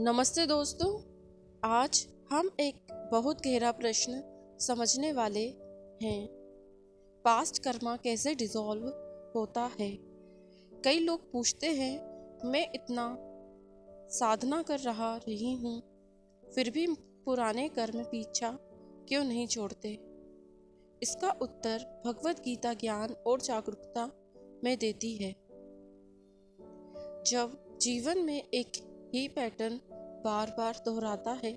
नमस्ते दोस्तों, आज हम एक बहुत गहरा प्रश्न समझने वाले हैं। पास्ट कर्मा कैसे डिसॉल्व होता है। कई लोग पूछते हैं, मैं इतना साधना कर रही हूँ, फिर भी पुराने कर्म पीछा क्यों नहीं छोड़ते। इसका उत्तर भगवत गीता ज्ञान और जागरूकता में देती है। जब जीवन में एक ही पैटर्न बार बार दोहराता है,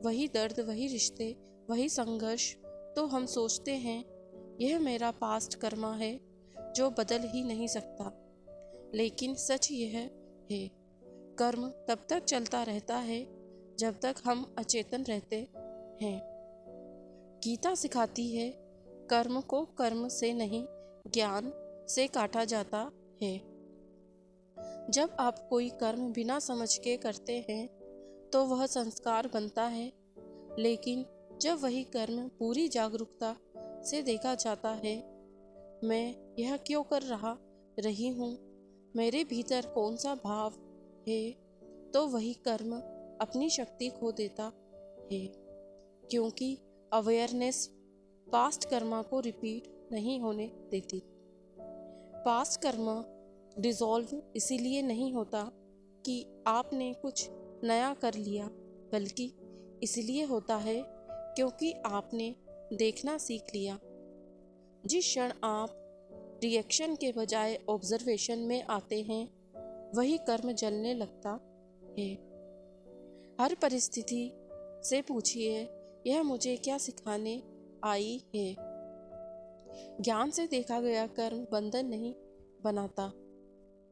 वही दर्द, वही रिश्ते, वही संघर्ष, तो हम सोचते हैं यह मेरा पास्ट कर्मा है जो बदल ही नहीं सकता। लेकिन सच यह है, कर्म तब तक चलता रहता है जब तक हम अचेतन रहते हैं। गीता सिखाती है, कर्म को कर्म से नहीं, ज्ञान से काटा जाता है। जब आप कोई कर्म बिना समझ के करते हैं तो वह संस्कार बनता है, लेकिन जब वही कर्म पूरी जागरूकता से देखा जाता है, मैं यह क्यों कर रही हूँ, मेरे भीतर कौन सा भाव है, तो वही कर्म अपनी शक्ति खो देता है। क्योंकि अवेयरनेस पास्ट कर्मा को रिपीट नहीं होने देती। पास्ट कर्मा डिसॉल्व इसीलिए नहीं होता कि आपने कुछ नया कर लिया, बल्कि इसलिए होता है क्योंकि आपने देखना सीख लिया। जिस क्षण आप रिएक्शन के बजाय ऑब्जर्वेशन में आते हैं, वही कर्म जलने लगता है। हर परिस्थिति से पूछिए, यह मुझे क्या सिखाने आई है। ज्ञान से देखा गया कर्म बंधन नहीं बनाता,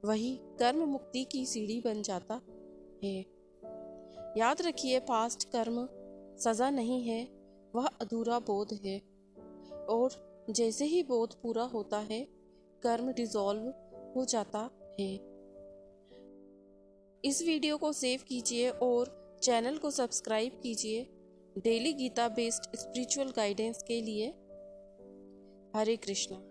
वही कर्म मुक्ति की सीढ़ी बन जाता है। याद रखिए, पास्ट कर्म सजा नहीं है, वह अधूरा बोध है। और जैसे ही बोध पूरा होता है, कर्म डिसॉल्व हो जाता है। इस वीडियो को सेव कीजिए और चैनल को सब्सक्राइब कीजिए daily Gita based spiritual guidance के लिए। हरे कृष्णा।